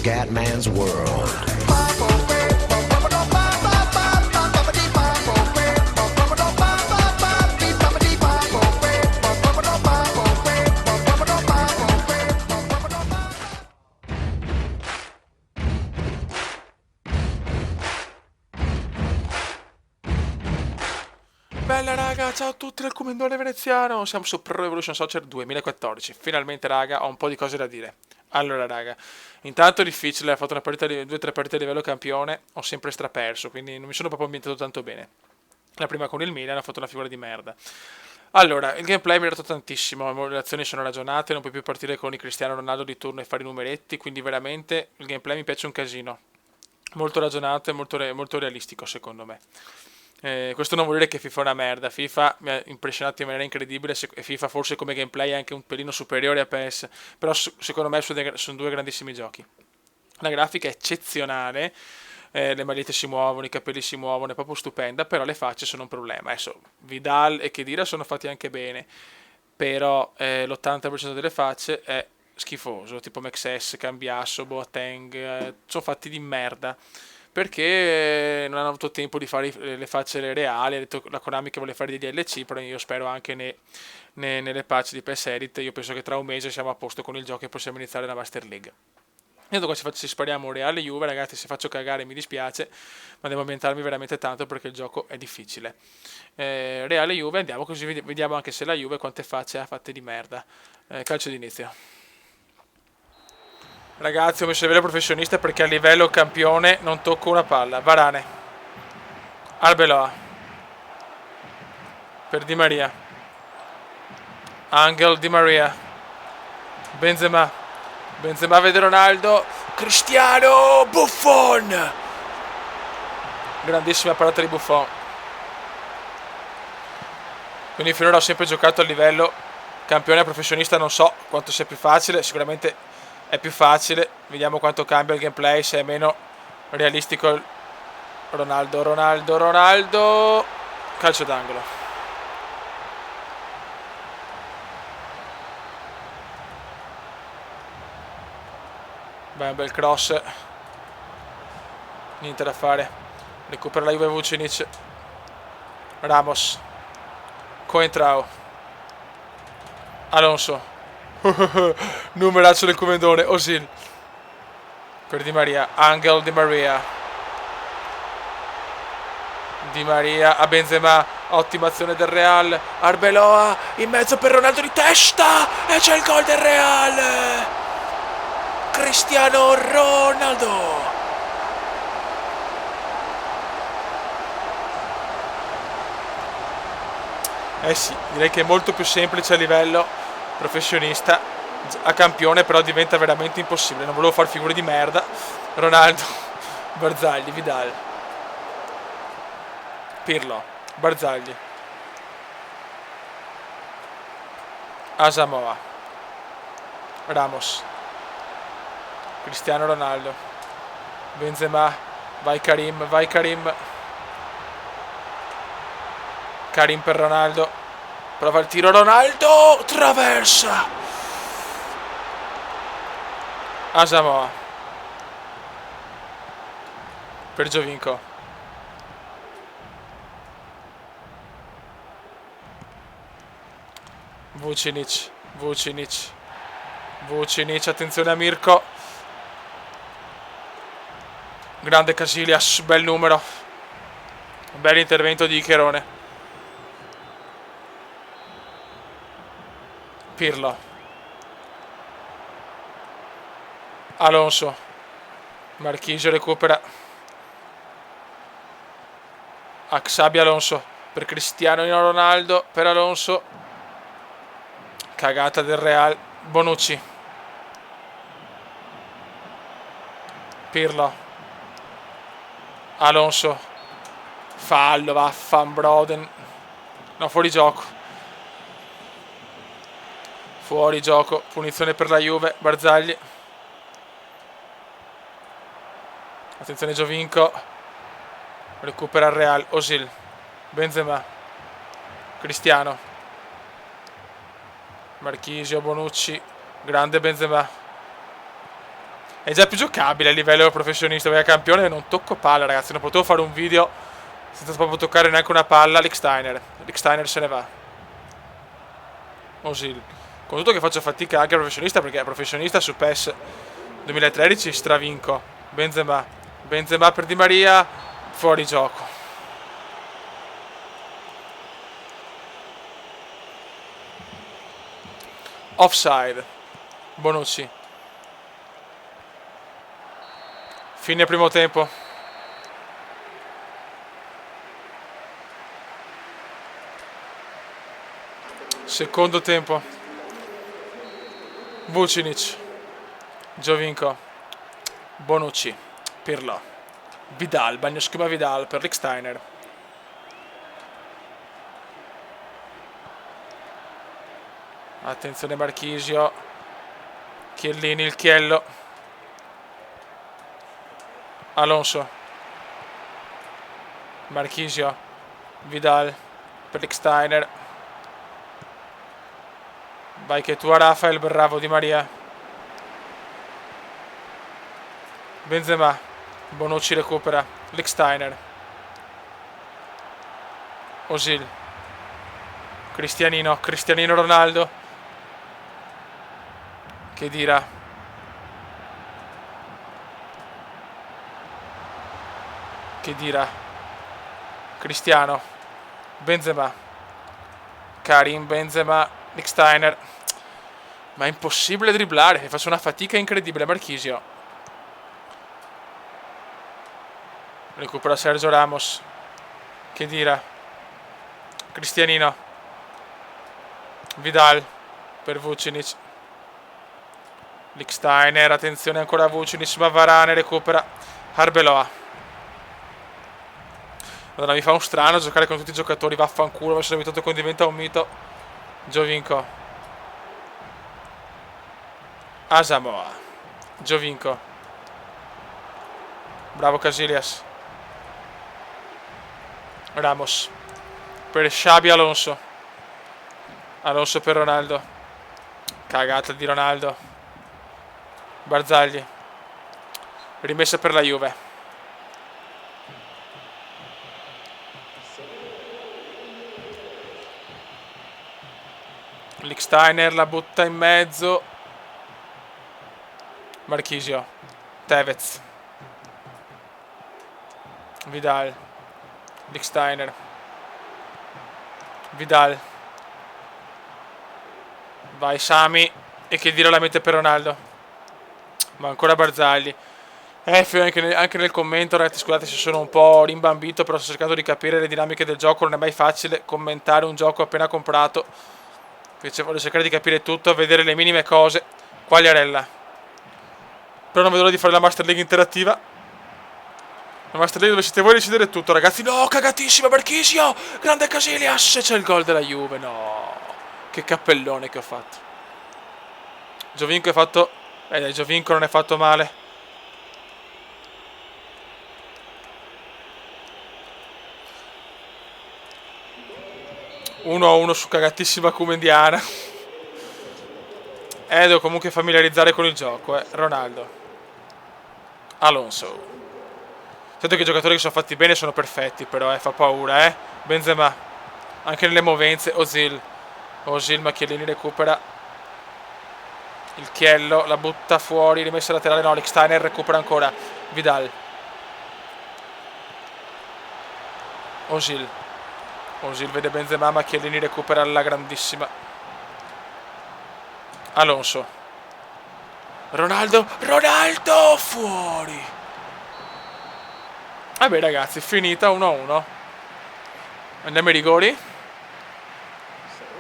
Scatman's World. Bella raga, ciao a tutti dal Comendone Veneziano, siamo su Pro Evolution Soccer 2014, finalmente raga ho un po' di cose da dire. Allora raga, intanto è difficile, ho fatto una partita, 2 o 3 partite a livello campione, ho sempre straperso, quindi non mi sono proprio ambientato tanto bene. La prima con il Milan ho fatto una figura di merda. Allora, il gameplay mi ha dato tantissimo, le azioni sono ragionate, non puoi più partire con i Cristiano Ronaldo di turno e fare i numeretti, quindi veramente il gameplay mi piace un casino. Molto ragionato e molto realistico secondo me. Questo non vuol dire che FIFA è una merda. FIFA mi ha impressionato in maniera incredibile e FIFA forse come gameplay è anche un pelino superiore a PES, però secondo me sono due grandissimi giochi. La grafica è eccezionale, le magliette si muovono, i capelli si muovono, è proprio stupenda, però le facce sono un problema. Adesso Vidal e Khedira sono fatti anche bene, però l'80% delle facce è schifoso, tipo Mexes, Cambiasso, Boateng, sono fatti di merda perché non hanno avuto tempo di fare le facce reali. Ha detto la Konami che vuole fare dei DLC, però io spero anche nelle patch di PS Edit. Io penso che tra un mese siamo a posto con il gioco e possiamo iniziare la Master League. Io qua ci spariamo Reale Juve, ragazzi, se faccio cagare mi dispiace, ma devo ambientarmi veramente tanto perché il gioco è difficile. Reale Juve, andiamo così vediamo anche se la Juve quante facce ha fatte di merda. Calcio d'inizio. Ragazzi, ho messo il livello professionista perché a livello campione non tocco una palla. Varane. Arbeloa. Per Di Maria. Angel Di Maria. Benzema. Benzema vede Ronaldo. Cristiano Buffon. Grandissima parata di Buffon. Quindi finora ho sempre giocato a livello campione professionista. Non so quanto sia più facile. Sicuramente è più facile. Vediamo quanto cambia il gameplay, se è meno realistico. Ronaldo. Calcio d'angolo. Beh, un bel cross. Niente da fare. Recupera la Juve Vucinic. Ramos. Coentrao. Alonso. Numeraccio del Comendone. Osil. Per Di Maria. Angel Di Maria. Di Maria a Benzema. Ottima azione del Real. Arbeloa in mezzo per Ronaldo di testa. E c'è il gol del Real. Cristiano Ronaldo. Eh sì, direi che è molto più semplice a livello professionista. A campione però diventa veramente impossibile. Non volevo far figure di merda. Ronaldo. Barzagli, Vidal. Pirlo. Barzagli. Asamoah. Ramos. Cristiano Ronaldo. Benzema. Vai Karim. Karim per Ronaldo. Prova il tiro Ronaldo. Traversa. Asamoah. Per Giovinco. Vucinic. Attenzione a Mirko. Grande Casillas. Bel numero. Bel intervento di Cherone. Pirlo. Alonso. Marchisio recupera. Xabi Alonso per Cristiano Ronaldo. Per Alonso. Cagata del Real. Bonucci. Pirlo. Alonso. Fallo, Broden. No, fuori gioco. Punizione per la Juve. Barzagli. Attenzione Giovinco. Recupera il Real. Osil. Benzema. Cristiano. Marchisio, Bonucci. Grande Benzema. È già più giocabile a livello professionista, perché campione non tocco palla, ragazzi. Non potevo fare un video senza proprio toccare neanche una palla. Lichtsteiner se ne va. Osil. Con tutto che faccio fatica anche a professionista, perché a professionista su PES 2013 stravinco. Benzema per Di Maria, fuori gioco. Offside. Bonucci. Fine primo tempo. Secondo tempo. Vucinic. Giovinco. Bonucci. Pirlo. Vidal. Bagnoschiuma Vidal per Lichtsteiner. Attenzione Marchisio. Chiellini, il Chiello. Alonso. Marchisio. Vidal per Lichtsteiner. Vai che tu a Rafael, bravo Di Maria. Benzema. Bonucci recupera. Lichtsteiner. Osil. Cristianino Ronaldo. Che dirà. Cristiano. Benzema. Karim Benzema. Lichtsteiner. Ma è impossibile dribblare. Faccio una fatica incredibile. Marchisio. Recupera Sergio Ramos. Che dirà. Cristianino. Vidal per Vucinic. Lichtsteiner, attenzione ancora a Vucinic, ma Varane recupera. Arbeloa. Madonna, mi fa un strano giocare con tutti i giocatori, vaffanculo, mi sono abituato con diventa un mito. Giovinco. Asamoah. Giovinco. Bravo Casillas. Ramos. Per Xabi Alonso. Alonso per Ronaldo. Cagata di Ronaldo. Barzagli. Rimessa per la Juve. Lichtsteiner la butta in mezzo. Marchisio. Tevez. Vidal. Lichtsteiner. Vidal. Vai Sami. E che dire la mette per Ronaldo. Ma ancora Barzagli. Anche nel commento, ragazzi, scusate se sono un po' rimbambito, però sto cercando di capire le dinamiche del gioco. Non è mai facile commentare un gioco appena comprato. Invece voglio cercare di capire tutto, vedere le minime cose. Quagliarella. Però non vedo l'ora di fare la Master League interattiva. La Master League dove siete voi a decidere tutto, ragazzi. No, cagatissima Marchisio. Grande Casillas. C'è il gol della Juve. No. Che cappellone che ho fatto. Giovinco è fatto... dai, Giovinco non è fatto male. Uno a uno su cagatissima Comendiana. Devo comunque familiarizzare con il gioco, Ronaldo. Alonso. Sento che i giocatori che sono fatti bene sono perfetti, però fa paura, Benzema. Anche nelle movenze. Osil, ma Chiellini recupera. Il Chiello la butta fuori, rimessa laterale, no, Lichtsteiner recupera ancora. Vidal. Osil vede Benzema, ma Chiellini recupera alla grandissima. Alonso. Ronaldo, fuori. Vabbè ragazzi, finita 1-1. Andiamo ai rigori.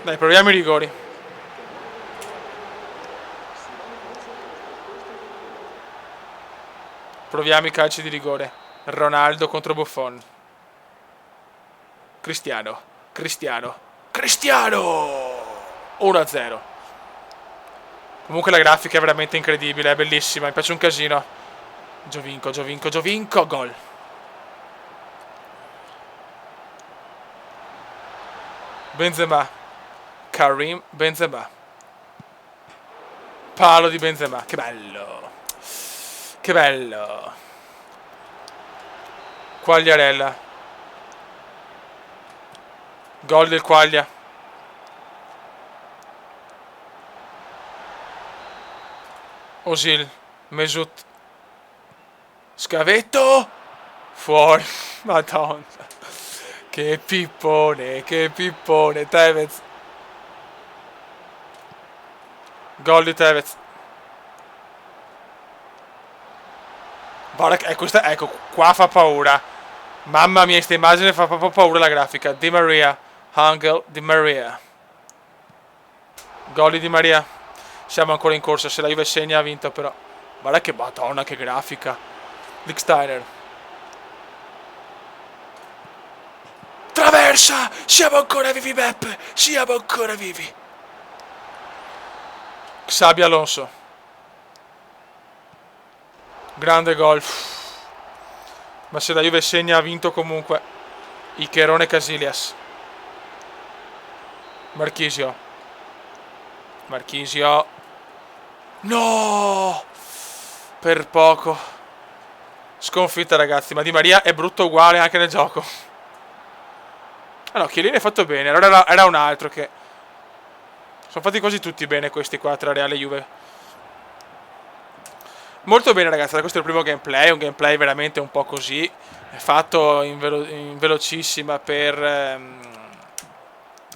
Dai, proviamo i rigori. Proviamo i calci di rigore. Ronaldo contro Buffon. Cristiano. 1-0. Comunque la grafica è veramente incredibile, è bellissima, mi piace un casino. Giovinco, gol. Benzema. Karim Benzema. Palo di Benzema, che bello. Che bello. Quagliarella. Gol del Quaglia. Osil. Mesut. Scavetto. Fuori. Madonna. Che pippone. Che pippone. Tevez. Gol di Tevez. Guarda che questa, ecco, qua fa paura. Mamma mia, questa immagine fa proprio paura la grafica. Di Maria. Angel Di Maria. Gol di Di Maria. Siamo ancora in corsa. Se la Juve segna ha vinto però. Guarda che madonna, che grafica. Lichtsteiner. Traversa. Siamo ancora vivi, Beppe. Siamo ancora vivi. Xabi Alonso. Grande gol. Ma se la Juve segna ha vinto comunque. Icherone Casillas. Marchisio. Marchisio. No! Per poco. Sconfitta, ragazzi. Ma Di Maria è brutto uguale anche nel gioco. Ah no, Chiellini è fatto bene. Allora era un altro che... Sono fatti quasi tutti bene questi qua tra Reale e Juve. Molto bene, ragazzi, questo è il primo gameplay, un gameplay veramente un po' così, è fatto in velocissima per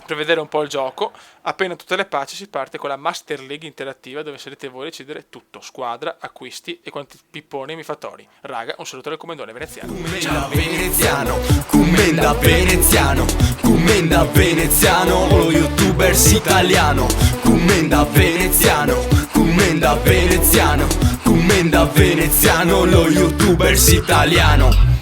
vedere un po' il gioco. Appena tutte le pace si parte con la Master League interattiva, dove sarete voi a decidere tutto: squadra, acquisti e quanti pipponi mi fattori. Raga, un saluto dal commendone veneziano. Commenda veneziano, commenda veneziano, commenda veneziano, lo youtubers italiano. Commenda veneziano, commenda veneziano, commenda veneziano, lo youtubers italiano.